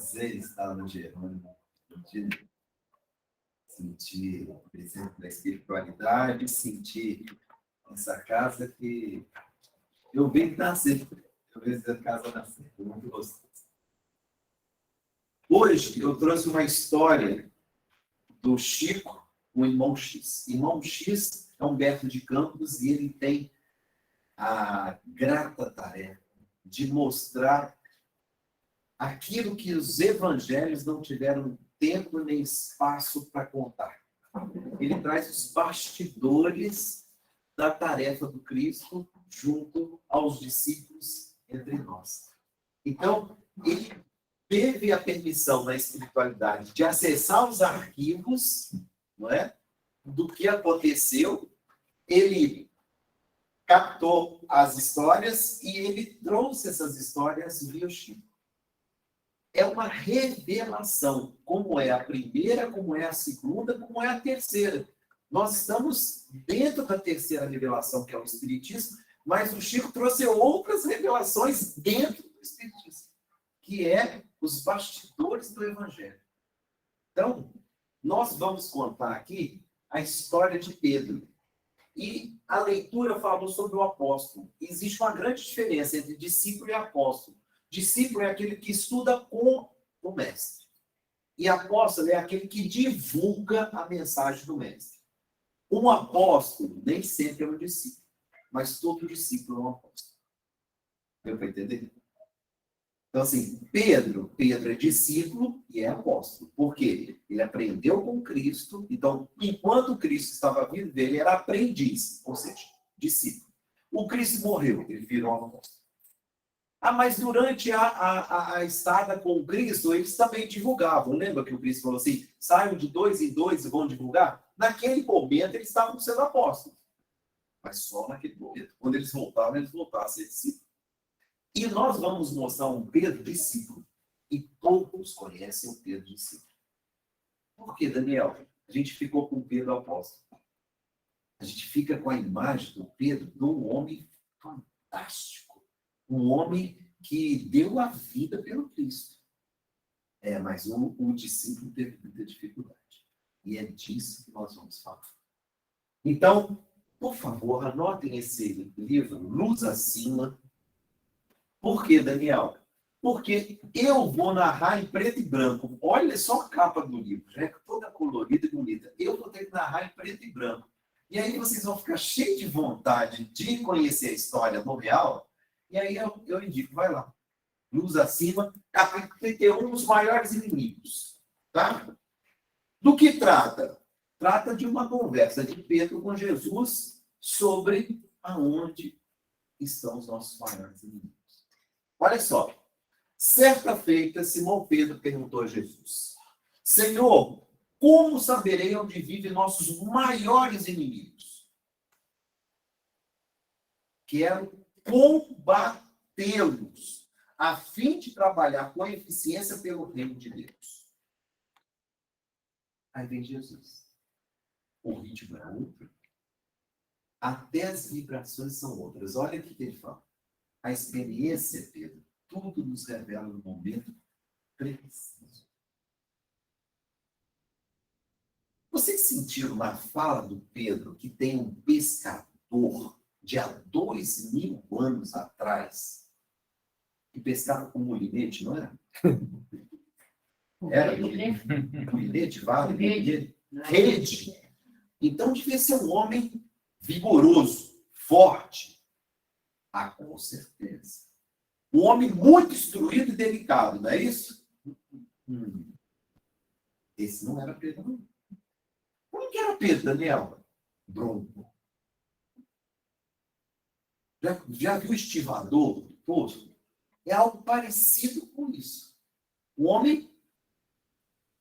prazer estar no Jerônimo, sentir a presença da espiritualidade, sentir essa casa que eu vi nascer. Eu vi essa casa nascer, muito gostoso. Hoje eu trouxe uma história do Chico, o irmão X. Irmão X é Humberto de Campos e ele tem a grata tarefa de mostrar aquilo que os evangelhos não tiveram tempo nem espaço para contar. Ele traz os bastidores da tarefa do Cristo junto aos discípulos entre nós. Então, ele teve a permissão na espiritualidade de acessar os arquivos, não é? Do que aconteceu. Ele captou as histórias e ele trouxe essas histórias via Chico. É uma revelação, como é a primeira, como é a segunda, como é a terceira. Nós estamos dentro da terceira revelação, que é o Espiritismo, mas o Chico trouxe outras revelações dentro do Espiritismo, que é os bastidores do Evangelho. Então, nós vamos contar aqui a história de Pedro. E a leitura falou sobre o apóstolo. Existe uma grande diferença entre discípulo e apóstolo. Discípulo é aquele que estuda com o mestre. E apóstolo é aquele que divulga a mensagem do mestre. Um apóstolo nem sempre é um discípulo, mas todo discípulo é um apóstolo. Deu para entender? Então, assim, Pedro é discípulo e é apóstolo. Por quê? Ele aprendeu com Cristo. Então, enquanto Cristo estava vivo, ele era aprendiz, ou seja, discípulo. O Cristo morreu, ele virou um apóstolo. Mas durante a estada com o Cristo, eles também divulgavam. Lembra que o Cristo falou assim, saiam de 2 em 2 e vão divulgar? Naquele momento, eles estavam sendo apóstolos. Mas só naquele momento. Quando eles voltavam a ser discípulos. E nós vamos mostrar um Pedro discípulo. E poucos conhecem o Pedro discípulo. Por quê, Daniel? A gente ficou com o Pedro apóstolo. A gente fica com a imagem do Pedro de um homem fantástico. Um homem que deu a vida pelo Cristo. Mas o discípulo teve muita dificuldade. E é disso que nós vamos falar. Então, por favor, anotem esse livro, Luz Acima. Por quê, Daniel? Porque eu vou narrar em preto e branco. Olha só a capa do livro, né? Toda colorida e bonita. Eu vou ter que narrar em preto e branco. E aí vocês vão ficar cheios de vontade de conhecer a história do real. E aí eu indico, vai lá. Luz Acima, capítulo 31, os maiores inimigos. Tá? Do que trata? Trata de uma conversa de Pedro com Jesus sobre aonde estão os nossos maiores inimigos. Olha só. Certa feita, Simão Pedro perguntou a Jesus: Senhor, como saberei onde vivem nossos maiores inimigos? Quero combatê-los, a fim de trabalhar com eficiência pelo reino de Deus. Aí vem Jesus. O ritmo é outro. Até as vibrações são outras. Olha o que ele fala. A experiência, Pedro, tudo nos revela no momento preciso. Vocês sentiram na fala do Pedro que tem um pescador de há 2000 anos atrás que pescava com molinete, não era? Era molinete, vale, rede. Então devia ser um homem vigoroso, forte. Com certeza. Um homem muito instruído e delicado, não é isso? Esse não era Pedro, não. Como que era Pedro, Daniel? Bronco. Já viu o estivador do poço? É algo parecido com isso. Um homem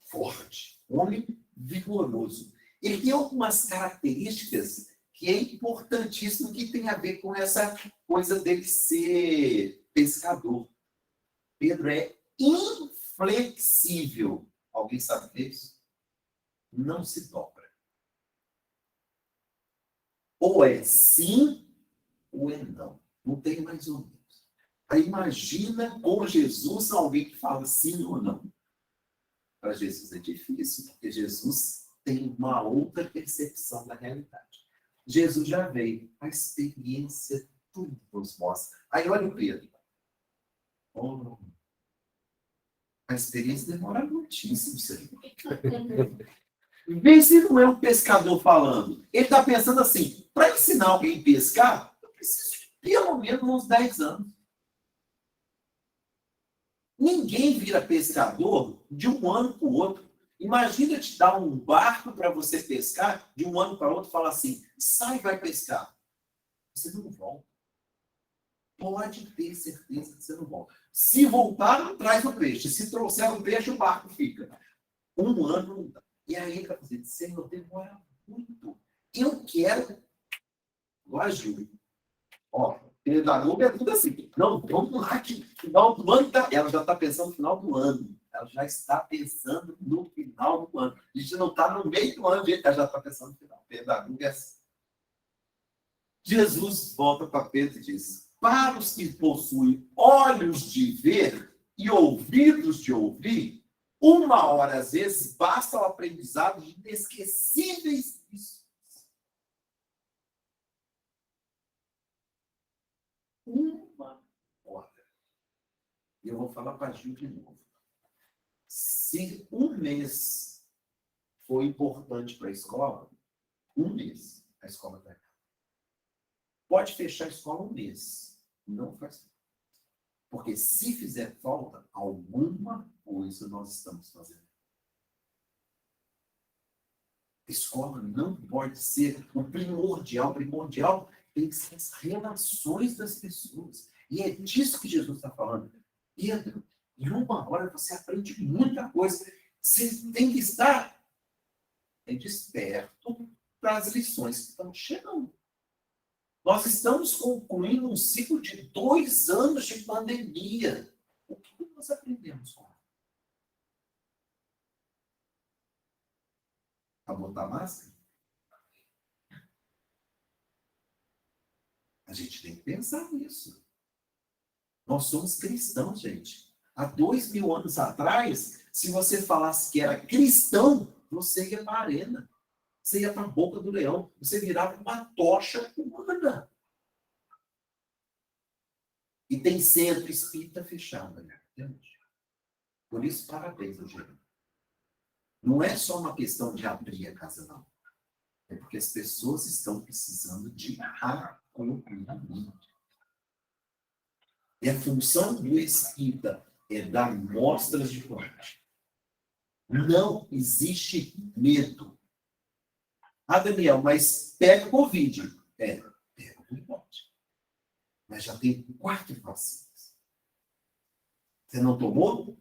forte, um homem vigoroso. Ele tem algumas características que é importantíssimo, que tem a ver com essa coisa dele ser pescador. Pedro é inflexível. Alguém sabe disso? Não se dobra. Ou é sim, ou é não. Não tem mais ou menos. Aí imagina com Jesus alguém que fala sim ou não. Para Jesus é difícil, porque Jesus tem uma outra percepção da realidade. Jesus já veio, a experiência tudo nos mostra. Aí olha o Pedro. Oh, a experiência demora muitíssimo. Vê se não é um pescador falando. Ele está pensando assim, para ensinar alguém a pescar, eu preciso de pelo menos uns 10 anos. Ninguém vira pescador de um ano para o outro. Imagina te dar um barco para você pescar, de um ano para o outro, falar assim, sai e vai pescar. Você não volta. Pode ter certeza que você não volta. Se voltar, traz o peixe. Se trouxer o peixe, o barco fica. Um ano não dá. E aí ele vai dizer, Senhor, demora muito. Eu quero, igual a Júlia. Ó, pedagoga é tudo assim. Não, vamos lá, que final do ano, ela já está pensando no final do ano. Ela já está pensando no final do ano. A gente não está no meio do ano, ela já está pensando no final. Pedagoga é assim. Jesus volta para Pedro e diz, para os que possuem olhos de ver e ouvidos de ouvir, uma hora, às vezes, basta o aprendizado de inesquecíveis lições. Uma hora. E eu vou falar para a Gil de novo. Se um mês foi importante para a escola, um mês, a escola está errada. Pode fechar a escola um mês. Não faz falta. Porque se fizer falta, alguma coisa nós estamos fazendo. A escola não pode ser o primordial. O primordial tem que ser as relações das pessoas. E é disso que Jesus está falando. Pedro, em uma hora você aprende muita coisa. Você tem que estar desperto para as lições que estão chegando. Nós estamos concluindo um ciclo de 2 anos de pandemia. O que nós aprendemos com ela? A botar máscara? A gente tem que pensar nisso. Nós somos cristãos, gente. Há 2000 anos atrás, se você falasse que era cristão, você ia para a arena. Você ia para a boca do leão. Você virava uma tocha humana. E tem centro espírita fechado, né? Por isso, parabéns, Eugênio. Não é só uma questão de abrir a casa, não. É porque as pessoas estão precisando de acolhimento. E a função do espírita é dar mostras de coragem. Não existe medo. Ah, Daniel, mas pega Covid. Pega o Covid. Mas já tem 4 vacinas. Você não tomou?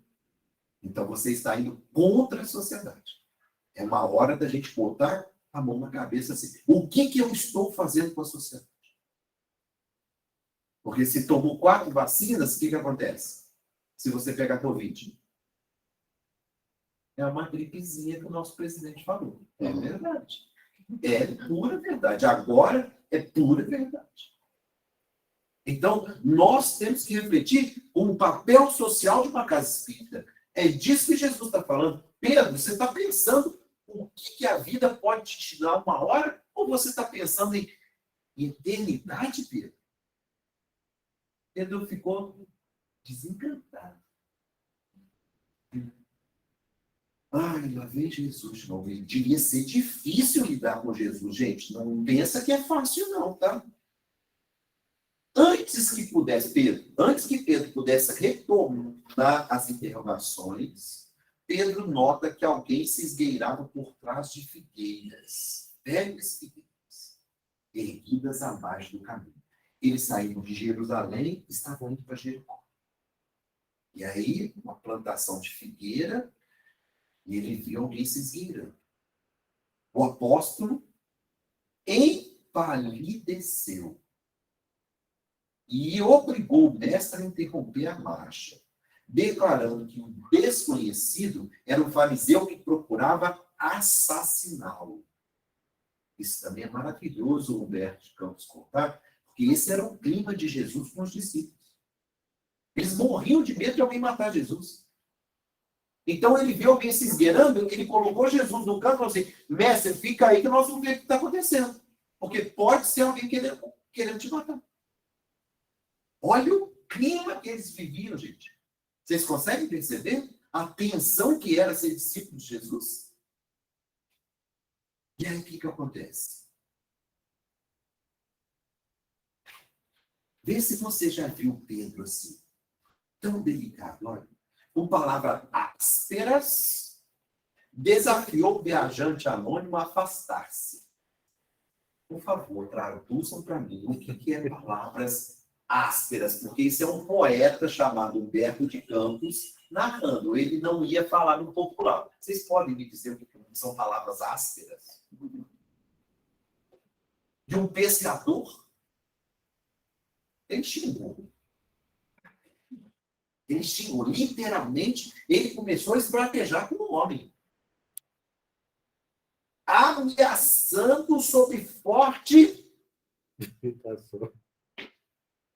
Então você está indo contra a sociedade. É uma hora da gente botar a mão na cabeça assim. O que eu estou fazendo com a sociedade? Porque se tomou 4 vacinas, o que acontece? Se você pegar Covid. É uma gripezinha que o nosso presidente falou. É verdade. É pura verdade. Agora é pura verdade. Então, nós temos que refletir com o papel social de uma casa espírita. É disso que Jesus está falando. Pedro, você está pensando o que a vida pode te dar uma hora? Ou você está pensando em eternidade, Pedro? Pedro ficou desencantado. Ai, lá vem Jesus. Não, devia ser difícil lidar com Jesus, gente. Não pensa que é fácil, não, tá? Antes que Pedro pudesse retomar as interrogações, Pedro nota que alguém se esgueirava por trás de figueiras, velhas figueiras, erguidas abaixo do caminho. Eles saíram de Jerusalém e estavam indo para Jericó. E aí, uma plantação de figueira, e ele viu alguém se esgueirando. O apóstolo empalideceu e obrigou o mestre a interromper a marcha, declarando que o desconhecido era um fariseu que procurava assassiná-lo. Isso também é maravilhoso, Humberto de Campos contar, porque esse era o clima de Jesus com os discípulos. Eles morriam de medo de alguém matar Jesus. Então ele viu alguém se esgueirando, ele colocou Jesus no canto e falou assim: mestre, fica aí que nós vamos ver o que está acontecendo. Porque pode ser alguém querendo te matar. Olha o clima que eles viviam, gente. Vocês conseguem perceber a tensão que era ser discípulo de Jesus? E aí o que acontece? Vê se você já viu Pedro assim, tão delicado, olha. Com palavras ásperas, desafiou o viajante anônimo a afastar-se. Por favor, traduzam para mim o que é palavras ásperas, porque isso é um poeta chamado Humberto de Campos narrando. Ele não ia falar no popular. Vocês podem me dizer o que são palavras ásperas? De um pescador? Ele xingou. Ele xingou. Literalmente, ele começou a esbravejar com o homem. Ameaçando sob forte...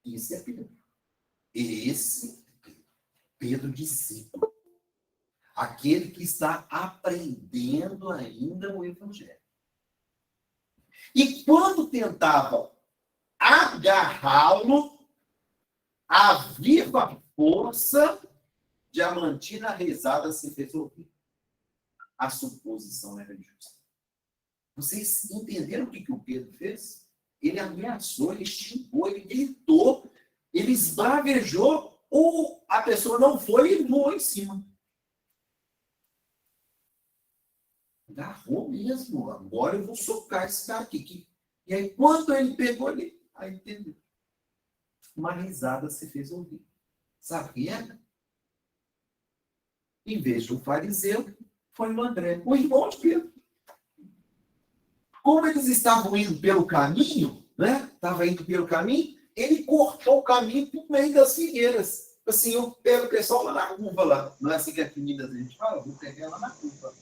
Isso é Pedro. Esse Pedro discípulo. Aquele que está aprendendo ainda o Evangelho. E quando tentavam agarrá-lo, a viva força diamantina rezada se fez ouvir. A suposição era justa. Vocês entenderam o que o Pedro fez? Ele ameaçou, ele xingou, ele gritou, ele esbravejou, ou a pessoa não foi e voou em cima. Agarrou mesmo. Agora eu vou socar esse cara aqui. E aí, quando ele pegou, ele... Aí entendeu. Uma risada se fez ouvir. Sabe quem era? Em vez do fariseu, foi o André, o irmão de Pedro. Como eles estavam indo pelo caminho, né? Estava indo pelo caminho, ele cortou o caminho por meio das figueiras. Assim, eu pego o pessoal lá na curva lá. Não é assim que aqui em Minas a gente fala? Vou pegar lá na curva.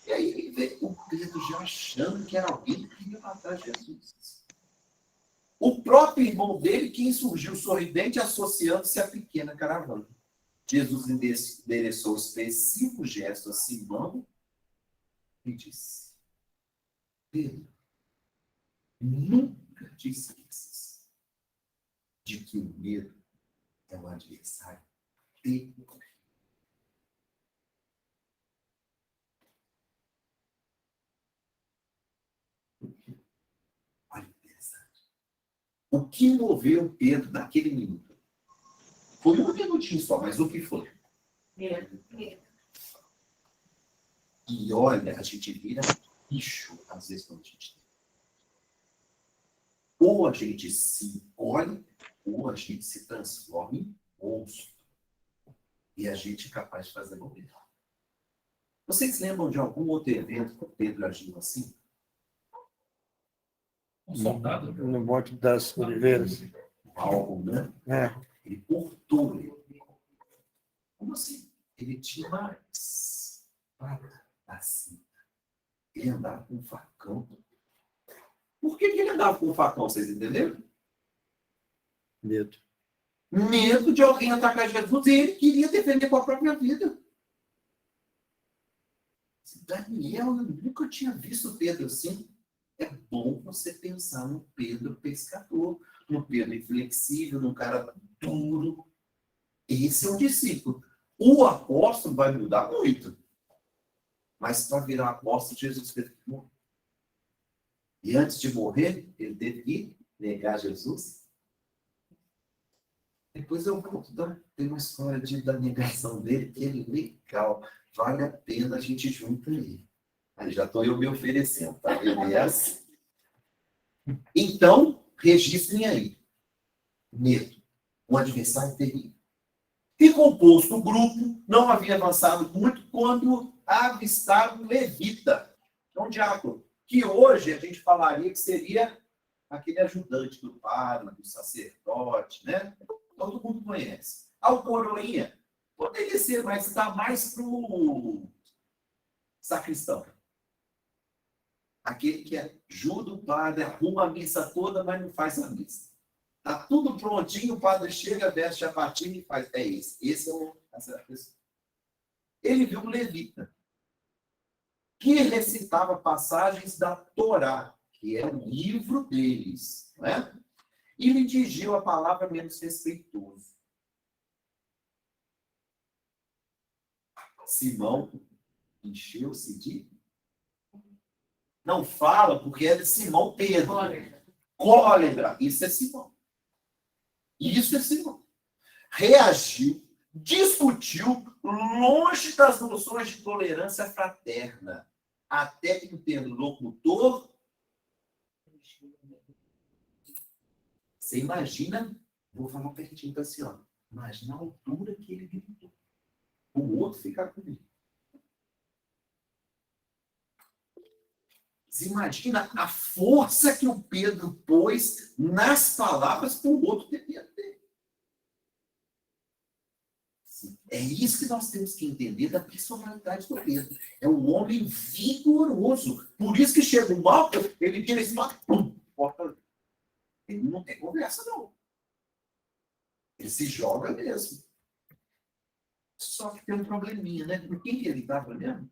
E aí ele vê o Pedro já achando que era alguém que queria matar Jesus. O próprio irmão dele que insurgiu sorridente associando-se à pequena caravana. Jesus endereçou específico gesto a Simão e disse: Pedro, nunca te esqueças de que o medo é um adversário terrível. Olha que interessante. O que moveu Pedro naquele minuto? Foi um minutinho só, mas o que foi? Medo. E olha, a gente vira bicho, às vezes, quando a gente tem. Ou a gente se olha, ou a gente se transforma em monstro. E a gente é capaz de fazer bobeira. Vocês lembram de algum outro evento que o Pedro agiu assim? Um soldado? No Monte das Oliveiras. Algo, né? Ele cortou ele. Como assim? Ele tinha uma espada assim. Ele andava com um facão. Por que ele andava com um facão? Vocês entenderam? Medo. Medo de alguém atacar Jesus e ele queria defender com a própria vida. Daniel, eu nunca tinha visto Pedro assim. É bom você pensar no Pedro pescador, no Pedro inflexível, no cara duro. Esse é o discípulo. O apóstolo vai mudar muito. Mas para virar apóstolo, Jesus teve que morrer. E antes de morrer, ele teve que negar Jesus. Depois eu conto, tem uma história da negação dele que é legal. Vale a pena a gente junta aí. Aí já estou eu me oferecendo, tá vendo? Então, registrem aí. Medo. Um adversário terrível. E composto o grupo, não havia avançado muito quando avistaram um levita, um diácono, que hoje a gente falaria que seria aquele ajudante do padre, do sacerdote, né? Todo mundo conhece. Ao coroinha, poderia ser, mas está mais para o sacristão. Aquele que ajuda o padre, arruma a missa toda, mas não faz a missa. Está tudo prontinho, o padre chega, veste a batina e faz. É esse. Essa é a pessoa. Ele viu um levita que recitava passagens da Torá, que é o livro deles, não é? E lhe dirigiu a palavra menos respeitoso. Simão encheu-se de... Não fala, porque é de Simão Pedro. Cólera. Isso é Simão. Isso é Simão. Reagiu, discutiu, longe das noções de tolerância fraterna, até que o interlocutor... Você imagina, vou falar pertinho para assim, ó, mas na altura que ele gritou, o outro ficar comigo. Você imagina a força que o Pedro pôs nas palavras para o outro ter medo dele. É isso que nós temos que entender da personalidade do Pedro. É um homem vigoroso. Por isso que chega o mal, ele tira esse mal, pum, porta. Ele não tem conversa, não. Ele se joga mesmo. Só que tem um probleminha, né? Com quem que ele estava mesmo?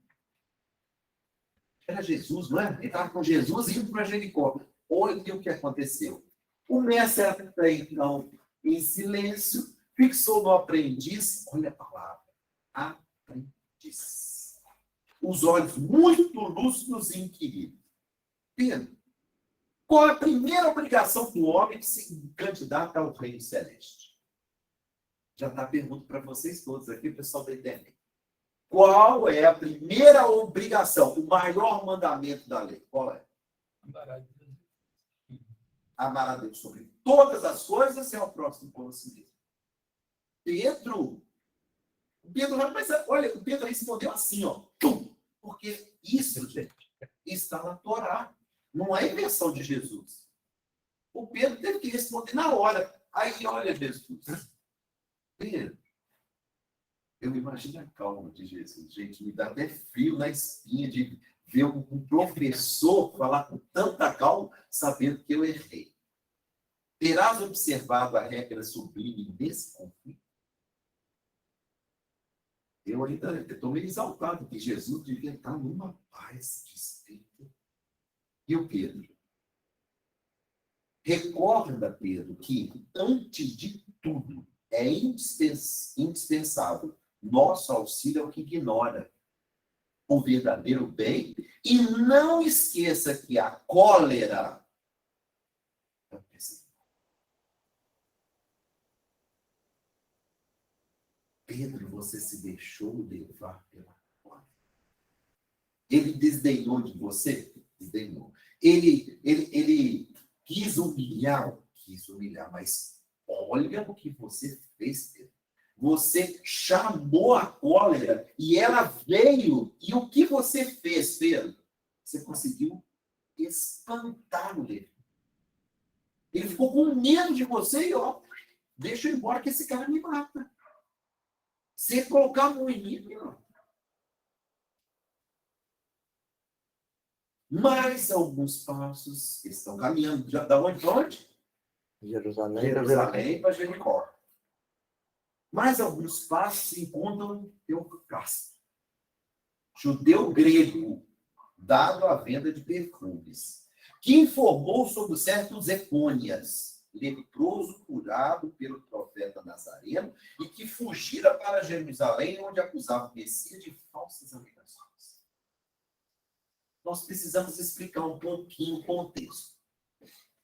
Era Jesus, não é? Ele estava com Jesus indo para Jericó. Olha o que aconteceu. O mestre, até então, em silêncio, fixou no aprendiz, olha a palavra, aprendiz. Os olhos muito lúcidos e inquiridos. Pedro, qual é a primeira obrigação do homem que se candidata ao reino celeste? Já está a pergunta para vocês todos aqui, pessoal da internet. Qual é a primeira obrigação, o maior mandamento da lei? Qual é? Amar a Deus sobre todas as coisas e ao próximo como a si mesmo. Pedro vai pensar, olha, o Pedro respondeu assim, ó, porque isso, gente, está na Torá, não é invenção de Jesus. O Pedro teve que responder na hora. Aí, olha, Jesus, Pedro, eu imagino a calma de Jesus, gente, me dá até frio na espinha de ver um professor falar com tanta calma, sabendo que eu errei. Terás observado a regra sublime desse conflito? Eu ainda estou meio exaltado, que Jesus devia estar numa paz de espírito. E o Pedro? Recorda, Pedro, que, antes de tudo, é indispensável nosso auxílio ao que ignora o verdadeiro bem, e não esqueça que a cólera... Pedro, você se deixou levar pela cólera. Ele desdenhou de você? Desdenhou. Ele quis humilhar, mas olha o que você fez, Pedro. Você chamou a cólera e ela veio. E o que você fez, Pedro? Você conseguiu espantar o leão. Ele ficou com medo de você e, ó, deixa eu ir embora que esse cara me mata. Você colocar a mão em mim, ó. Mais alguns passos estão caminhando. Da onde para onde? Jerusalém para Jericó. Mais alguns passos se encontram Eucácio, judeu grego, dado à venda de perfumes, que informou sobre certos Ecônias, leproso curado pelo profeta Nazareno e que fugira para Jerusalém, onde acusava o Messias de falsas alegações. Nós precisamos explicar um pouquinho o contexto.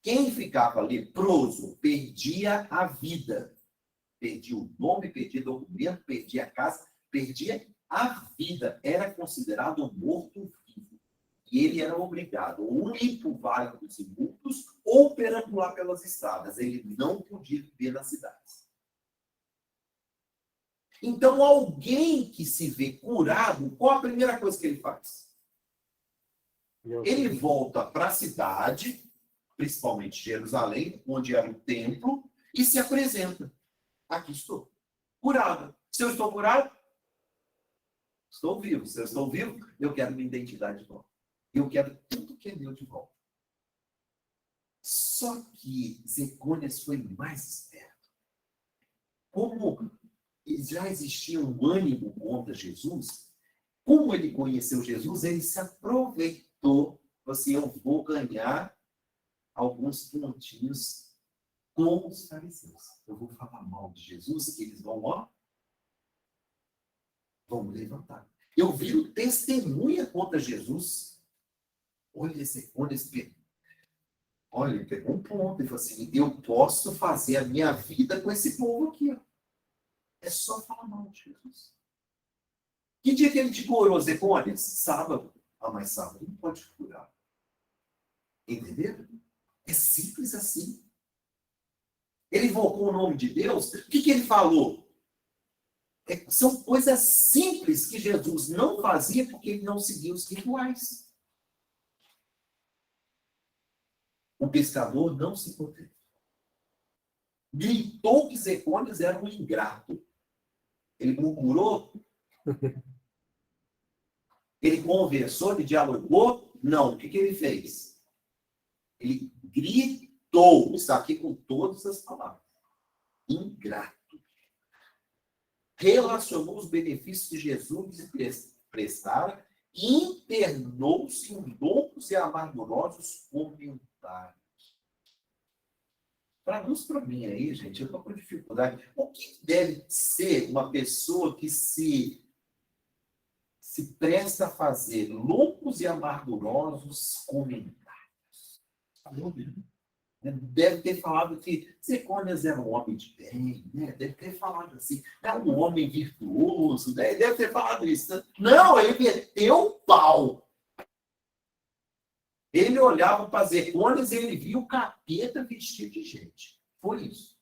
Quem ficava leproso perdia a vida. Perdia o nome, perdia o documento, perdia a casa, perdia a vida. Era considerado morto-vivo. E ele era obrigado ou ir para o Vale dos Sepulcros ou perambular pelas estradas. Ele não podia viver nas cidades. Então, alguém que se vê curado, qual a primeira coisa que ele faz? Ele volta para a cidade, principalmente Jerusalém, onde era o templo, e se apresenta. Aqui estou, curado. Se eu estou curado, estou vivo. Se eu estou vivo, eu quero minha identidade de volta. Eu quero tudo que é meu de volta. Só que Zecônias foi mais esperto. Como já existia um ânimo contra Jesus, como ele conheceu Jesus, ele se aproveitou. Assim, eu vou ganhar alguns pontinhos com os fariseus. Eu vou falar mal de Jesus, que eles vão levantar. Eu vi testemunha contra Jesus. Olha esse olha, ele pegou um ponto e falou assim: eu posso fazer a minha vida com esse povo aqui. Ó. É só falar mal de Jesus. Que dia que ele te curou, Zecônias? Sábado. Ah, mas sábado não pode curar. Entenderam? É simples assim. Ele invocou o nome de Deus. O que ele falou? São coisas simples que Jesus não fazia porque ele não seguia os rituais. O pescador não se protegeu. Gritou que Zecônias era um ingrato. Ele murmurou? Ele conversou, ele dialogou? Não. O que ele fez? Ele gritou. Está aqui com todas as palavras. Ingrato. Relacionou os benefícios que Jesus prestara e internou-se em longos e amargurosos comentários. Traduz para mim aí, gente, eu estou com dificuldade. O que deve ser uma pessoa que se presta a fazer longos e amargurosos comentários? Deve ter falado que Zecônias era um homem de bem, né? Deve ter falado assim, era um homem virtuoso, né? Deve ter falado isso. Não, ele meteu o pau. Ele olhava para Zecônias e ele via o capeta vestido de gente. Foi isso.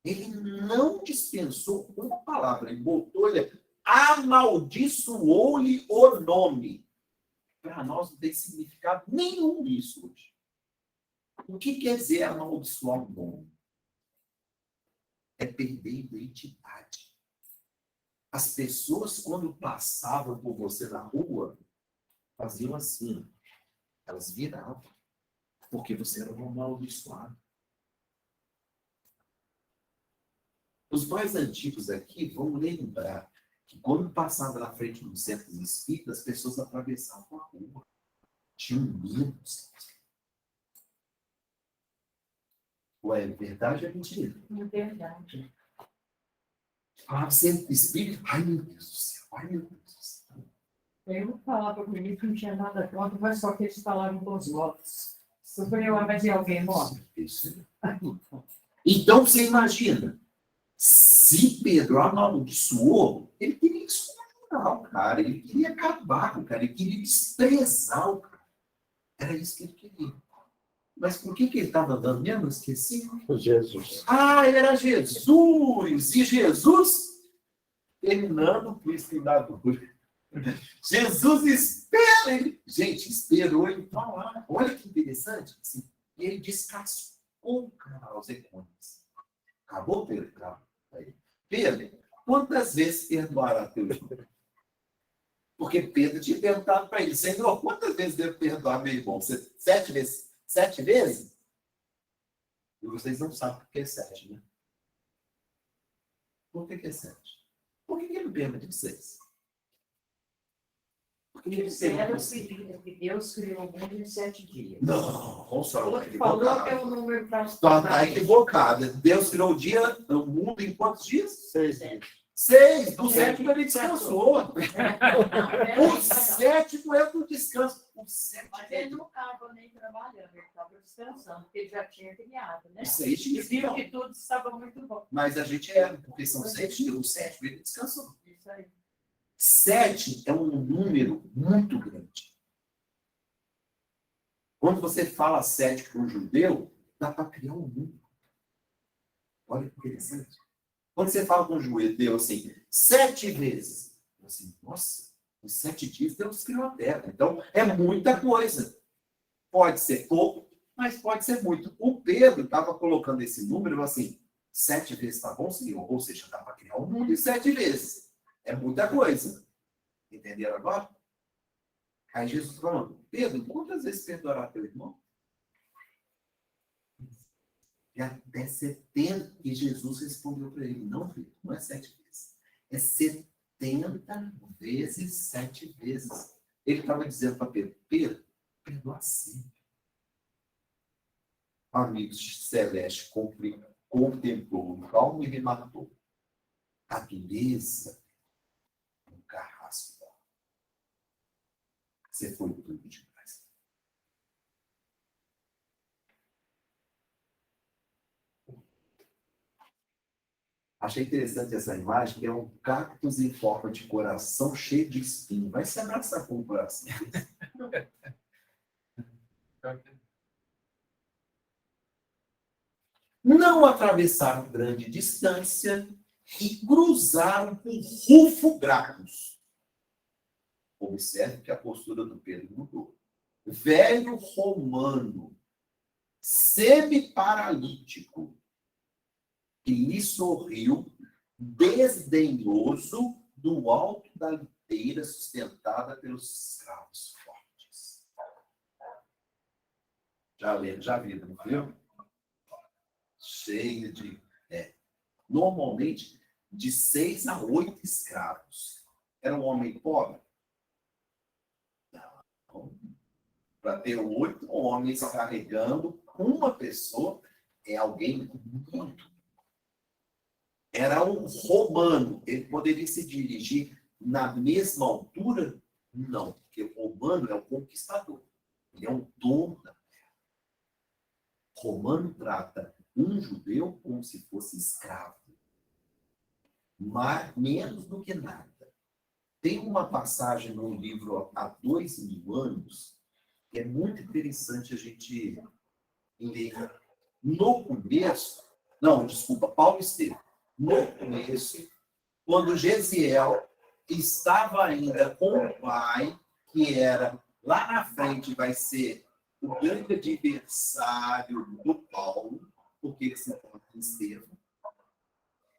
Ele não dispensou uma palavra. Ele botou, ele amaldiçoou-lhe o nome. Para nós não tem significado nenhum isso hoje. O que quer dizer amaldiçoar o nome? É perder a identidade. As pessoas, quando passavam por você na rua, faziam assim. Elas viravam. Porque você era um amaldiçoado. Os mais antigos aqui vão lembrar que quando passava na frente dos centros espíritas, as pessoas atravessavam a rua. Tinham medo. Ué, é verdade ou é mentira? É verdade. Ah, centro espírita? Ai, meu Deus do céu. Ai, meu Deus do céu. Eu falava comigo que não tinha nada contra, mas só que eles falavam com os votos. Sofreu, mas e alguém morre? Isso. Então, você imagina, se Pedro amaldiçoou, ele queria excomungar o cara, ele queria acabar com o cara, ele queria desprezar o cara. Era isso que ele queria. Mas por que ele estava andando mesmo? Eu esqueci. Jesus. Ah, era Jesus! E Jesus, terminando com isso que dá duro. Jesus espera ele. Gente, esperou ele falar. Olha que interessante. Assim, ele descascou o cara aos Zecônias. Acabou, Pedro? Acabou. Pedro, quantas vezes perdoará teu irmão? Porque Pedro tinha perguntado para ele, Senhor, quantas vezes devo perdoar meu irmão? 7 vezes? 7 vezes? E vocês não sabem o que é 7, né? Por que é 7? Por que ele permite 6? Porque ele Que Deus criou o mundo em 7 dias. Não, só está Falou que é equivocada. o número para Só está equivocada. Deus criou o mundo em quantos dias? 6. 6. Do 7º ele descansou. O O 7º é do descanso. O 7º Mas ele não estava nem trabalhando, ele estava descansando, porque ele já tinha criado, né? 6 E dias. viu Não. que tudo estava muito bom. Mas a gente erra, porque são 7 dias. O 7º ele descansou. Isso aí. 7 é um número muito grande. Quando você fala 7 para um judeu, dá para criar um mundo. Olha que interessante. Quando você fala com um judeu assim, 7 vezes, assim, nossa, em 7 dias Deus criou a terra. Então, é muita coisa. Pode ser pouco, mas pode ser muito. O Pedro estava colocando esse número assim, 7 vezes está bom, Senhor? Ou seja, dá para criar um mundo em 7 vezes. É muita coisa. Entenderam agora? Aí Jesus falando, Pedro, quantas vezes perdoará teu irmão? E até 70. E Jesus respondeu para ele: não, Pedro, não é 7 vezes. É 70 vezes 7 vezes. Ele estava dizendo para Pedro: Pedro, perdoa sempre. O amigo celeste contemplou o calmo e rematou: a dureza do carrasco. Você foi tudo demais. Achei interessante essa imagem, que é um cactus em forma de coração cheio de espinho. Vai se abraçar com o coração. Não atravessaram grande distância e cruzaram com Rufo Gracchus. Observe que a postura do Pedro mudou. Velho romano, semi-paralítico, que lhe sorriu, desdenhoso, do alto da liteira sustentada pelos escravos fortes. Já viram, não viu? Cheio de... normalmente, de 6 a 8 escravos. Era um homem pobre? Não. Para ter 8 homens carregando uma pessoa, é alguém muito. Era um romano. Ele poderia se dirigir na mesma altura? Não, porque o romano é um conquistador. Ele é um dono da terra. O romano trata um judeu como se fosse escravo. Mas menos do que nada. Tem uma passagem no livro Há 2000 anos que é muito interessante a gente ler. No começo, não, desculpa, Paulo Estevam. No começo, quando Gesiel estava ainda com o pai, que era lá na frente, vai ser o grande adversário do Paulo, porque ele se encontra em Estevão.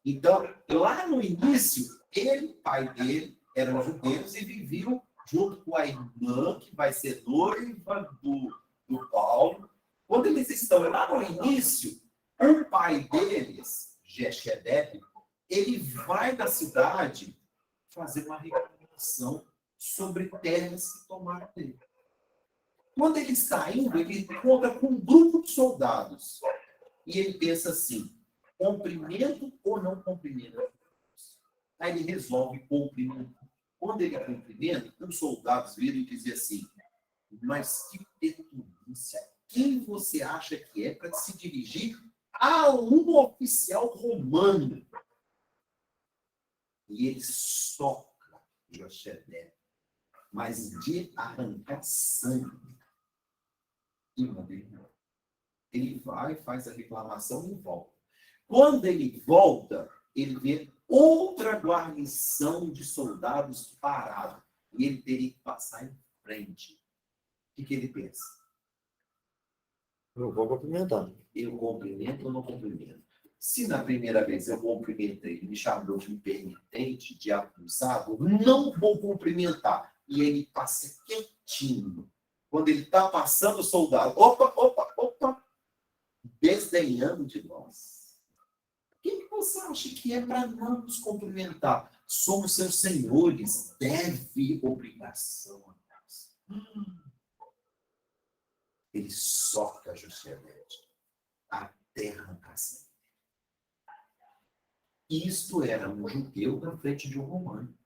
Então, lá no início, ele e o pai dele eram judeus e viviam junto com a irmã, que vai ser noiva do Paulo. Quando eles estão lá no início, o pai deles, Jeshedeb, ele vai na cidade fazer uma reclamação sobre terras que tomaram dele. Quando ele está indo, ele encontra com um grupo de soldados. E ele pensa assim: cumprimento ou não cumprimento? Aí ele resolve cumprimentar. Quando ele cumprimenta, os soldados viram e dizem assim: mas que petulância! Quem você acha que é para se dirigir a um oficial romano? E ele soca Jochebed, mas de arrancar sangue. E ele vai, faz a reclamação e volta. Quando ele volta, ele vê outra guarnição de soldados parada. E ele teria que passar em frente. O que ele pensa? Eu vou cumprimentar. Eu cumprimento ou não cumprimento? Se na primeira vez eu cumprimentei, ele me chamou de impenitente, de acusado, não vou cumprimentar. E ele passa quietinho. Quando ele está passando, o soldado, opa, desdenhando de nós. Quem você acha que é para não nos cumprimentar? Somos seus senhores, deve obrigação a nós. Ele soca Josebed até arrancar sangue. Isto era um judeu na frente de um romano.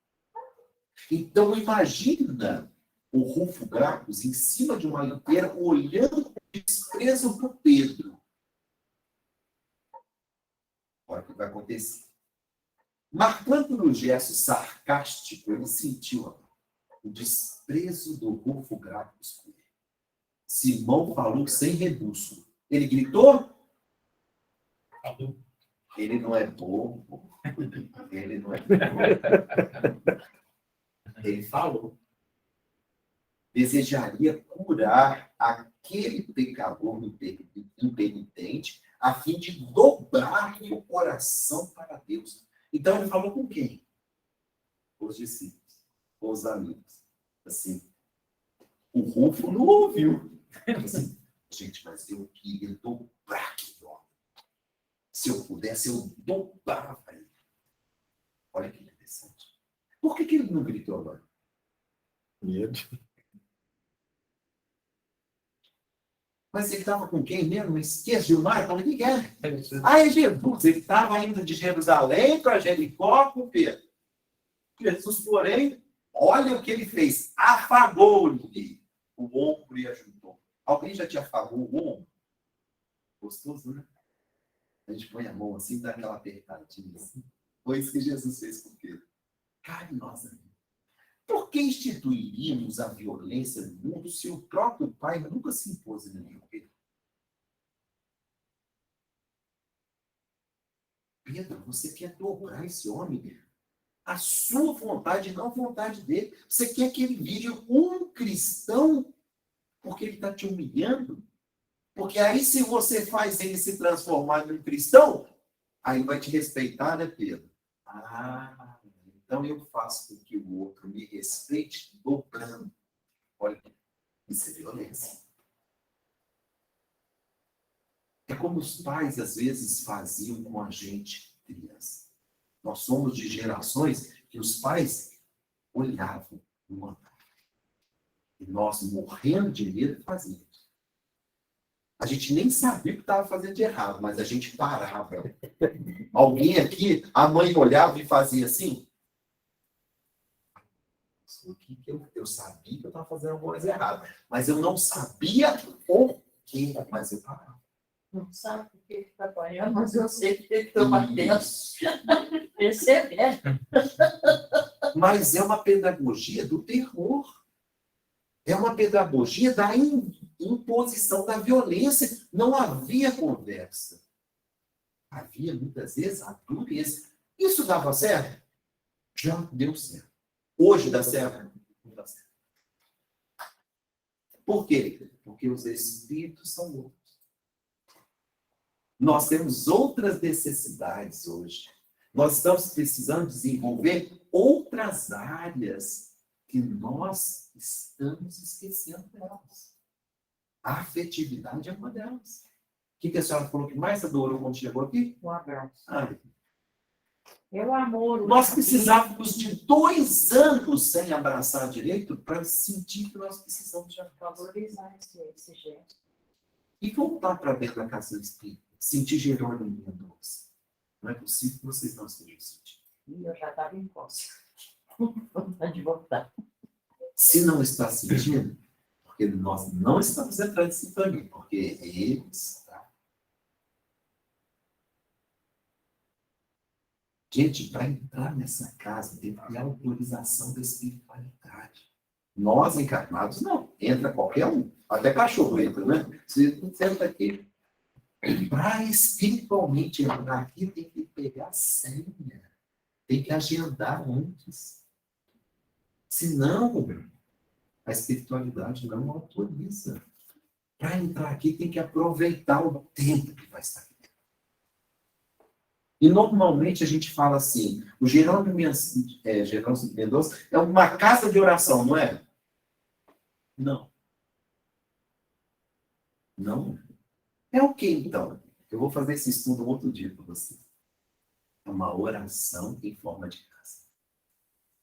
Então, imagina o Rufo Gracchus em cima de uma liteira, olhando com desprezo para o Pedro. Olha o que vai acontecer. Marcando no gesto sarcástico, ele sentiu o desprezo do Rufo Gracchus por ele. Simão falou sem rebuço. Ele gritou? Ele não é bobo. Ele não é bobo. Ele falou. Desejaria curar aquele pecador impenitente a fim de dobrar-lhe o coração para Deus. Então ele falou com quem? Com os discípulos, com os amigos. Assim, o Rufo não ouviu. Assim, gente, mas eu queria dobrar aquele homem. Se eu pudesse, eu dobrava ele. Olha que interessante. Por que ele não gritou agora? Medo. Mas ele estava com quem mesmo? Esquece, Gilmar? Eu falei, quem que é? É Jesus. Ele estava indo de Jerusalém para Jericó com Pedro. Jesus, porém, olha o que ele fez. Afagou-lhe o ombro e ajudou. Alguém já te afagou o ombro? Gostoso, né? A gente põe a mão assim, dá aquela apertadinha assim. Foi isso que Jesus fez com Pedro. Carinhosamente. Por que instituiríamos a violência no mundo se o próprio Pai nunca se impôs em nenhum Pedro? Pedro, você quer dobrar esse homem? A sua vontade, não a vontade dele. Você quer que ele vire um cristão porque ele está te humilhando? Porque aí, se você faz ele se transformar em um cristão, aí vai te respeitar, né, Pedro? Ah, então eu faço com que o outro me respeite dobrando. Olha, isso é violência. É como os pais, às vezes, faziam com a gente, criança. Nós somos de gerações que os pais olhavam no mandar. E nós, morrendo de medo, fazíamos. A gente nem sabia o que estava fazendo de errado, mas a gente parava. Alguém aqui, a mãe olhava e fazia assim. Eu sabia que eu estava fazendo alguma coisa errada, mas eu não sabia o que, mas eu parava. Não sabe por que está apanhando, mas eu sei que ele está batendo. Perceber. Mas é uma pedagogia do terror. É uma pedagogia da imposição da violência. Não havia conversa. Havia, muitas vezes, a dureza. Isso dava certo? Já deu certo. Hoje dá certo? Não dá certo. Por quê? Porque os espíritos são outros. Nós temos outras necessidades hoje. Nós estamos precisando desenvolver outras áreas que nós estamos esquecendo delas. A afetividade é uma delas. O que a senhora falou que mais adorou quando chegou aqui? Um abraço. Ah, Eu amor. nós precisávamos de 2 anos sem abraçar direito para sentir que nós precisamos de Valorizar esse gesto. E voltar para dentro da casa do Espírito. Sentir Jerônimo Mendonça. Não é possível que vocês não estejam sentindo. E eu já estava em posse. Vontade de voltar. Se não está sentindo, porque nós não estamos entrando em sintonia, porque ele está. Gente, para entrar nessa casa, tem que ter autorização da espiritualidade. Nós, encarnados, não. Entra qualquer um. Até cachorro entra, né? Você senta aqui. Para espiritualmente entrar aqui, tem que pegar a senha. Tem que agendar antes. Senão, a espiritualidade não autoriza. Para entrar aqui, tem que aproveitar o tempo que vai estar aqui. E normalmente a gente fala assim, o Jerônimo Mendonça é uma casa de oração, não é? Não. Não. É o que então? Eu vou fazer esse estudo outro dia para você. É uma oração em forma de casa.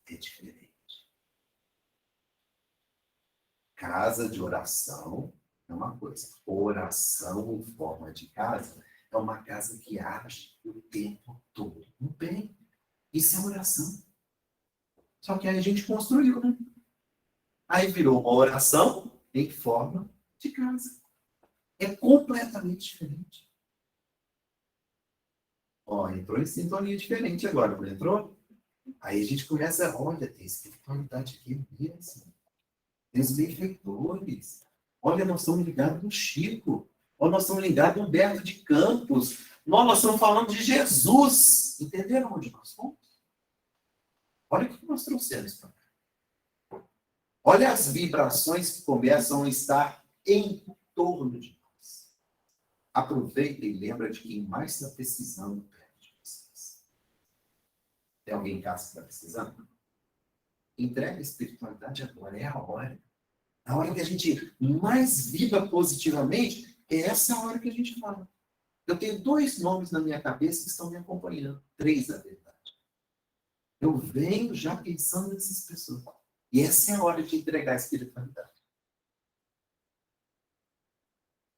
É diferente. Casa de oração é uma coisa. Oração em forma de casa é uma casa que age o tempo todo. No bem. Isso é oração. Só que aí a gente construiu, né? Aí virou uma oração em forma de casa. É completamente diferente. Ó, entrou em sintonia diferente agora, não entrou? Aí a gente começa, olha, tem espiritualidade aqui mesmo. Tem os benfeitores. Olha, nós estamos ligados no Chico. Olha, nós estamos ligados no Humberto de Campos. Nós estamos falando de Jesus. Entenderam onde nós fomos? Olha o que nós trouxemos para cá. Olha as vibrações que começam a estar em torno de nós. Aproveita e lembra de quem mais está precisando perto de vocês. Tem alguém em casa que está precisando? Entrega a espiritualidade agora, é a hora. A hora que a gente mais viva positivamente, é essa hora que a gente fala. Eu tenho 2 nomes na minha cabeça que estão me acompanhando. 3, na verdade. Eu venho já pensando nessas pessoas. E essa é a hora de entregar a espiritualidade.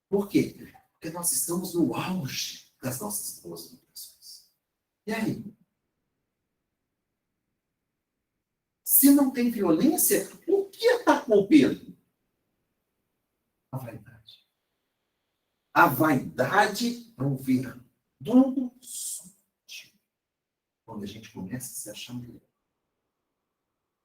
Por quê? Porque nós estamos no auge das nossas boas vibrações. E aí? Se não tem violência, o que atacou o Pedro? A vaidade. A vaidade é um verdugo sutil. Quando a gente começa a se achar melhor.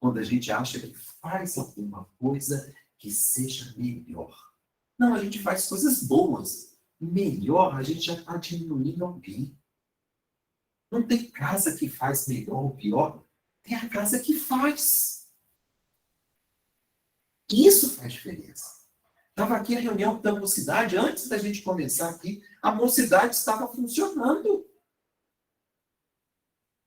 Quando a gente acha que faz alguma coisa que seja melhor. Não, a gente faz coisas boas. Melhor, a gente já está diminuindo alguém. Não tem casa que faz melhor ou pior. Tem a casa que faz. Isso faz diferença. Estava aqui a reunião da mocidade, antes da gente começar aqui, a mocidade estava funcionando.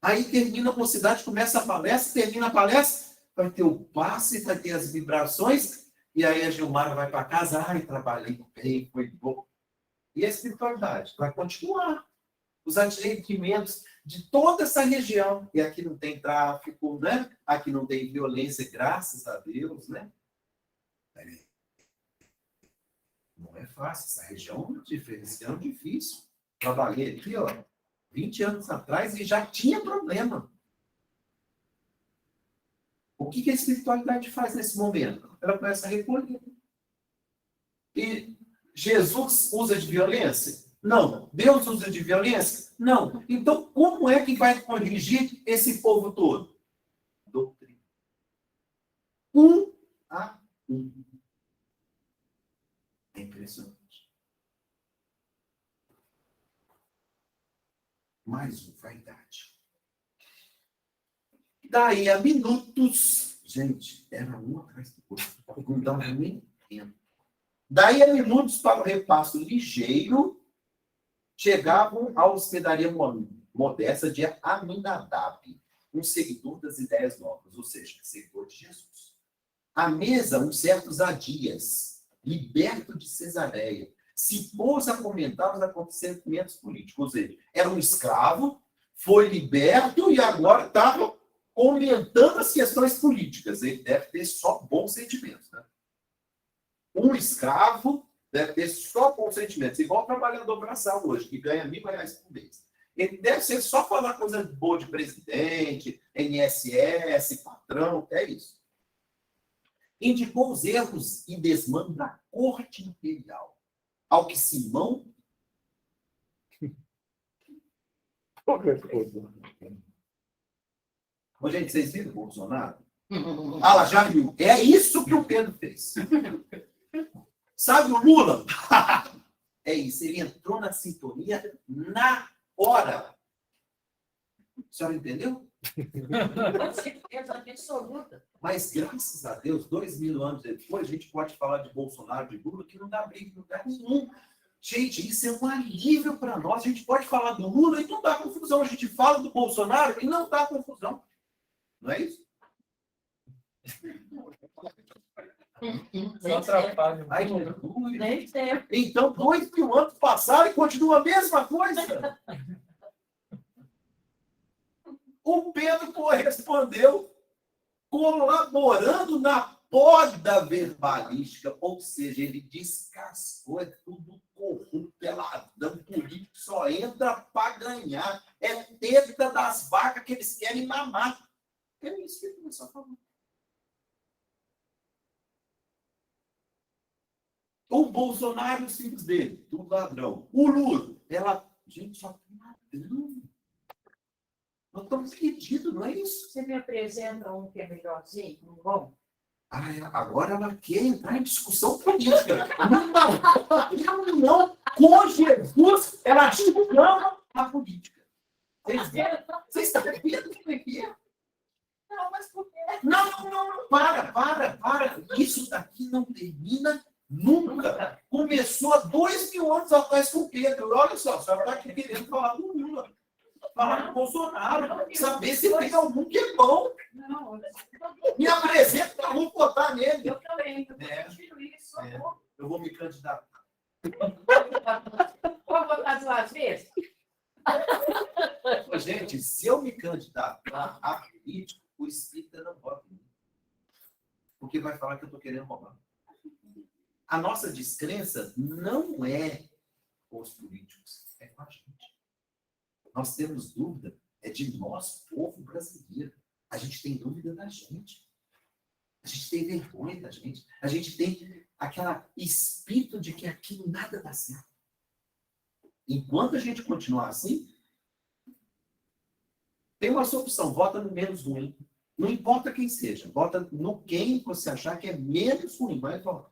Aí termina a mocidade, começa a palestra, termina a palestra, vai ter o passe, vai ter as vibrações, e aí a Gilmara vai para casa, ai, trabalhei bem, foi bom. E a espiritualidade vai continuar. Os atendimentos de toda essa região. E aqui não tem tráfico, né? Aqui não tem violência, graças a Deus, né? Não é fácil. Essa região é difícil. Trabalhei aqui, 20 anos atrás e já tinha problema. O que a espiritualidade faz nesse momento? Ela começa a recolher. E Jesus usa de violência? Não. Deus usa de violência? Não. Então, como é que vai corrigir esse povo todo? Doutrina. 1 a 1. É impressionante. Mais um, vaidade. Daí a minutos, gente, era um atrás do outro. Não dava nem tempo. Daí a minutos para o repasso ligeiro, chegavam à hospedaria modesta de Aminadab, um seguidor das ideias novas, ou seja, seguidor de Jesus. À mesa, um certo Zadias, liberto de Cesareia, se pôs a comentar os acontecimentos políticos. Ou seja, era um escravo, foi liberto e agora estava comentando as questões políticas. Ele deve ter só bons sentimentos. Né? Um escravo deve ter só bons sentimentos, igual o trabalhador braçal hoje, que ganha R$1.000 por mês. Ele deve ser só falar coisa boa de presidente, INSS, patrão, é isso. Indicou os erros e desmando da corte imperial, ao que Simão... Ô, gente, vocês viram o Bolsonaro? Ah, ela já viu. É isso que o Pedro fez. Sabe o Lula? É isso, ele entrou na sintonia na hora. A senhora entendeu? Mas, graças a Deus, 2.000 anos depois, a gente pode falar de Bolsonaro, de Lula, que não dá briga em lugar nenhum. Gente, isso é um alívio para nós. A gente pode falar do Lula e não dá confusão. A gente fala do Bolsonaro e não dá confusão. Não é isso? Só atrapalha. Ai, então, 2.000 anos passaram e continua a mesma coisa. O Pedro respondeu colaborando na poda verbalística, ou seja, ele descascou, é tudo corrupto, é ladrão, político só entra para ganhar, é teta das vacas que eles querem mamar. É isso que ele começou a falar. O Bolsonaro e os filhos dele, tudo ladrão. O Lula, gente, só tem ladrão. Nós estamos perdidos, não é isso? Você me apresenta um que é melhorzinho, um bom? Agora ela quer entrar em discussão política. Não. Com Jesus, ela chama a política. Vocês estão vendo o que é? Não, mas por quê? Não, para. Isso daqui não termina nunca. Começou há 2.000 anos atrás com o Pedro. Olha só, a senhora está aqui querendo falar do Lula. Falar do Bolsonaro, saber se tem algum que é bom. Não, Me apresenta para vou votar nele. eu também. Eu Eu vou me candidatar. Vou botar do lado. gente, se eu me candidatar a político, o espírita não vota em mim. Porque vai falar que eu estou querendo roubar. A nossa descrença não é com os políticos, é com a gente. Nós temos dúvida, é de nós, povo brasileiro. A gente tem dúvida da gente. A gente tem vergonha da gente. A gente tem aquele espírito de que aqui nada dá certo. Enquanto a gente continuar assim, tem uma solução, vota no menos ruim. Não importa quem seja, vota no quem você achar que é menos ruim, vai votar.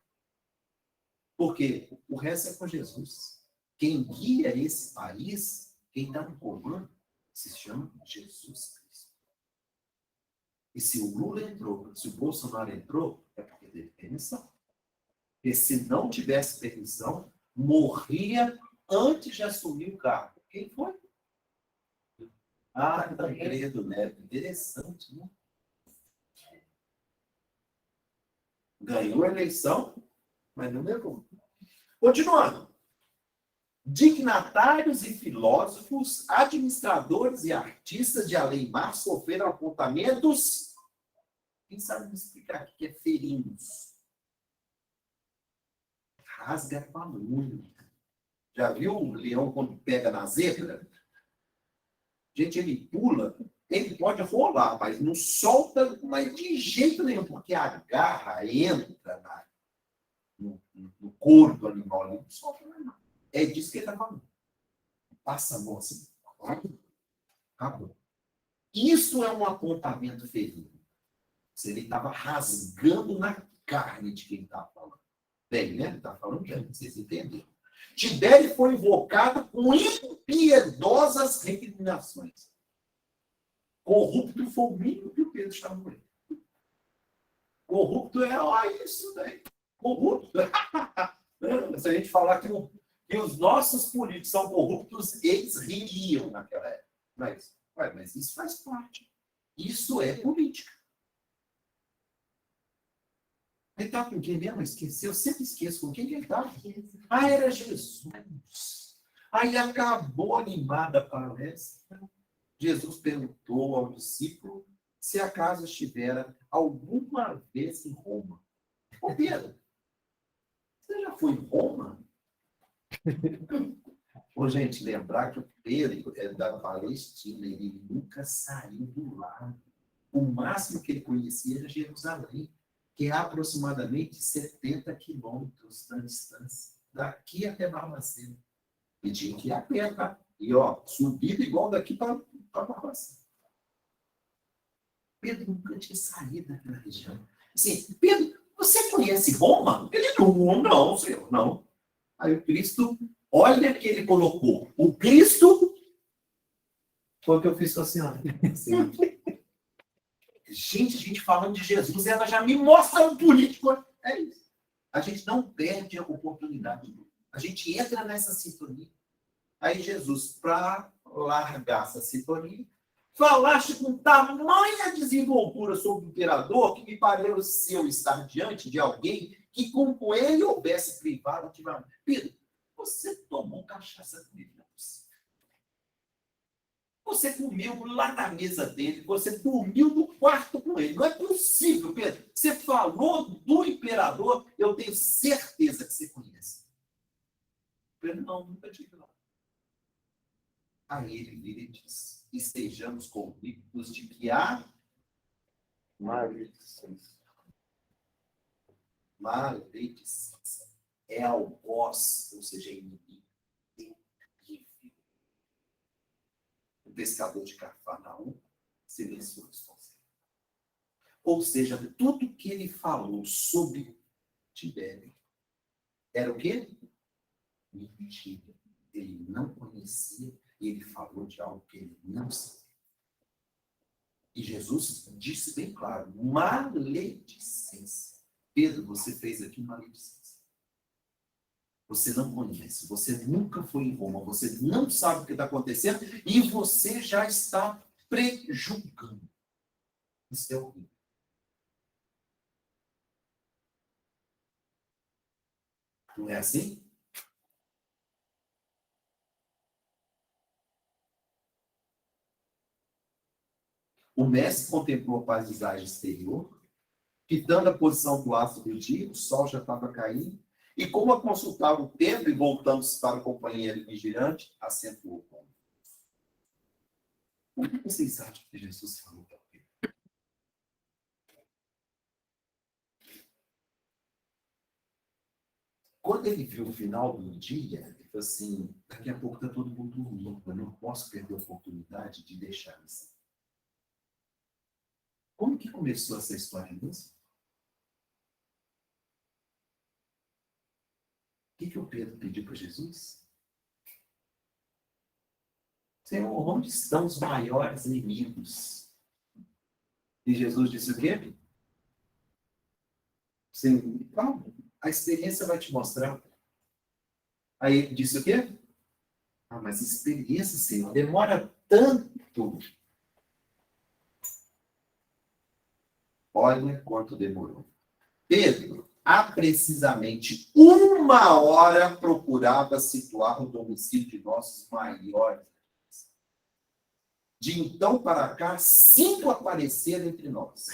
Porque o resto é com Jesus. Quem guia esse país, quem está no comando, se chama Jesus Cristo. E se o Lula entrou, se o Bolsonaro entrou, é porque teve permissão. E se não tivesse permissão, morria antes de assumir o cargo. Quem foi? Ah, Tancredo Neves. Interessante, né? Ganhou a eleição, mas não levou. Continuando. Dignatários e filósofos, administradores e artistas de além mar sofreram apontamentos. Quem sabe me explicar o que é ferinos? Rasga a unha. Já viu o leão quando pega na zebra? Gente, ele pula, ele pode rolar, mas não solta mas de jeito nenhum, porque a garra entra no couro do animal, ele não solta mais. É disso que ele está falando. Passa a mão assim. Acabou. Isso é um apontamento ferino. Ele estava rasgando na carne de quem estava falando. Bem, né? Ele está falando bem, vocês entenderam. Tibério foi invocado com impiedosas recriminações. Corrupto foi o mínimo que o Pedro estava morrendo. Corrupto é, olha isso daí. Corrupto. Se a gente falar que os nossos políticos são corruptos, eles ririam naquela época. Mas isso faz parte. Isso é política. Ele está com quem mesmo? Esqueci. Eu sempre esqueço com quem que ele estava. Ah, era Jesus. Aí acabou animada a palestra. Jesus perguntou ao discípulo se acaso estivera alguma vez em Roma. Ô Pedro, você já foi em Roma? Ô, gente, lembrar que o Pedro é da Palestina, ele nunca saiu do lado. O máximo que ele conhecia era Jerusalém, que é aproximadamente 70 quilômetros da distância, daqui até Barbacena. E tinha que ir a pé, tá? E, ó, subida igual daqui para Barbacena. Pedro nunca tinha saído daquela região. Assim, Pedro, você conhece Roma? Ele não, senhor, não. Aí o Cristo, olha que ele colocou. O Cristo foi o que eu fiz com a senhora. Assim, gente falando de Jesus, ela já me mostra um político. É isso. A gente não perde a oportunidade. A gente entra nessa sintonia. Aí Jesus, para largar essa sintonia, falaste com tamanha desenvoltura sobre o imperador que me pareceu estar diante de alguém que, como ele, houvesse privado ativamente. Pedro, você tomou cachaça com ele, não é possível. Você comeu lá na mesa dele, você dormiu no quarto com ele. Não é possível, Pedro. Você falou do imperador, eu tenho certeza que você conhece. Pedro, não, nunca tive lá. Aí ele vira e diz: estejamos convictos de que há maledicência. Maledicência é algoz, ou seja, inimigo terrível. O pescador de Cafarnaum silenciou os conselhos. Ou seja, tudo que ele falou sobre Tibério era o quê? Mentira. Ele não conhecia. Ele falou de algo que ele não sabia. E Jesus disse bem claro: maledicência. Pedro, você fez aqui maledicência. Você não conhece, você nunca foi em Roma, você não sabe o que está acontecendo e você já está prejulgando. Isso é horrível. Não é assim? O mestre contemplou a paisagem exterior, fitando a posição do astro do dia, o sol já estava caindo, e como a consultava o tempo e voltando-se para o companheiro vigilante, acentuou. O que vocês acham que Jesus falou para ele? Quando ele viu o final do dia, ele falou assim, daqui a pouco está todo mundo dormindo, eu não posso perder a oportunidade de deixar assim. Como que começou essa história mesmo? O que o Pedro pediu para Jesus? Senhor, onde estão os maiores inimigos? E Jesus disse o quê? Sim, calma, a experiência vai te mostrar. Aí ele disse o quê? Ah, mas experiência, Senhor, demora tanto. Olha quanto demorou. Pedro, há precisamente 1 hora, procurava situar o domicílio de nossos maiores. De então para cá, 5 apareceram entre nós.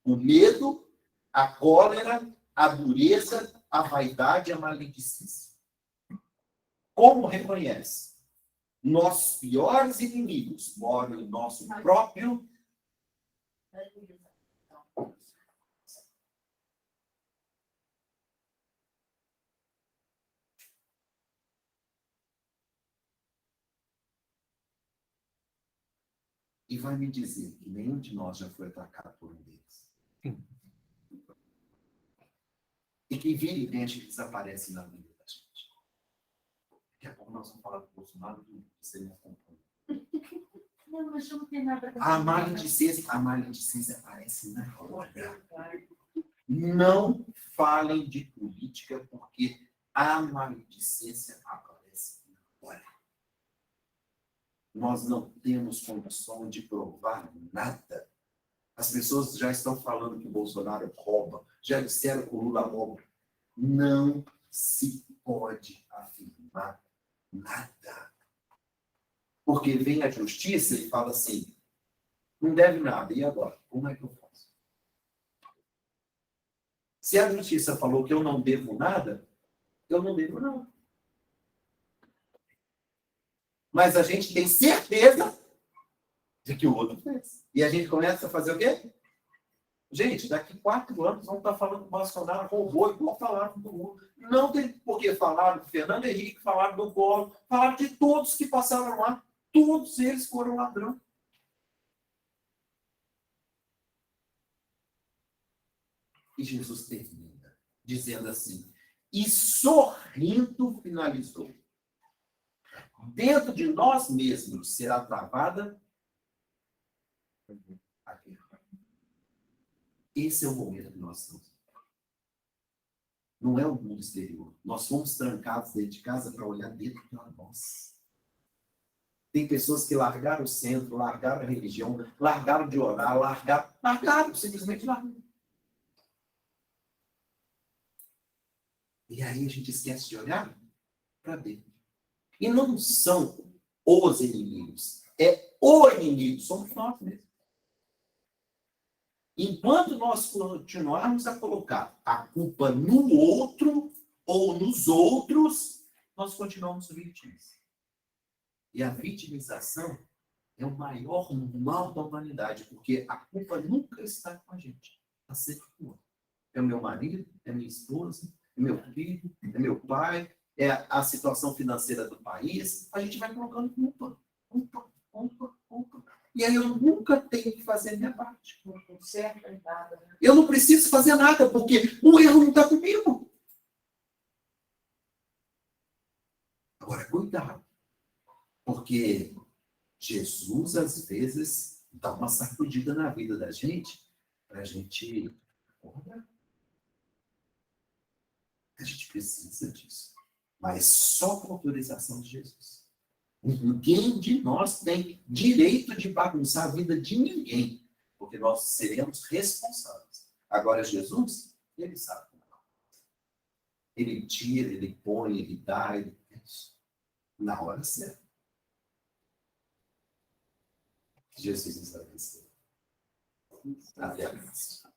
O medo, a cólera, a dureza, a vaidade e a maledicência. Como reconhece? Nossos piores inimigos moram em nosso próprio. E vai me dizer que nenhum de nós já foi atacado por um deles. E que vira e mexe desaparece na vida da gente. Daqui a pouco nós vamos falar do Bolsonaro e você me acompanha. Não, mas não tem nada A maledicência aparece na hora. Não falem de política, porque a maledicência aparece na hora. Nós não temos condição de provar nada. As pessoas já estão falando que o Bolsonaro rouba, já disseram que o Lula rouba. Não se pode afirmar nada. Porque vem a justiça e fala assim, não deve nada, e agora? Como é que eu faço? Se a justiça falou que eu não devo nada, eu não devo nada. Mas a gente tem certeza de que o outro fez. E a gente começa a fazer o quê? Gente, daqui 4 anos vamos estar falando que o Bolsonaro roubou igual falaram do Lula. Não tem por que falaram do Fernando Henrique, falaram do Collor, falaram de todos que passaram lá. Todos eles foram ladrão. E Jesus termina dizendo assim, e sorrindo finalizou. Dentro de nós mesmos será travada a guerra. Esse é o momento que nós estamos. Não é o mundo exterior. Nós fomos trancados dentro de casa para olhar dentro de nós. Tem pessoas que largaram o centro, largaram a religião, largaram de orar, largaram, simplesmente largaram. E aí a gente esquece de olhar para dentro. E não são os inimigos. É o inimigo. Somos nós mesmos. Enquanto nós continuarmos a colocar a culpa no outro ou nos outros, nós continuamos vítimas. E a vitimização é o maior mal da humanidade, porque a culpa nunca está com a gente. Está sempre com o outro. É o meu marido, é a minha esposa, é meu filho, é meu pai, é a situação financeira do país. A gente vai colocando culpa. E aí eu nunca tenho que fazer a minha parte. Não serve nada, né? Eu não preciso fazer nada, porque o erro não está comigo. Agora, cuidado. Porque Jesus, às vezes, dá uma sacudida na vida da gente, para a gente... A gente precisa disso. Mas só com autorização de Jesus. Ninguém de nós tem direito de bagunçar a vida de ninguém, porque nós seremos responsáveis. Agora, Jesus, ele sabe. Ele tira, ele põe, ele dá, ele pensa. Na hora certa. Que Jesus nos abençoe. Até a próxima.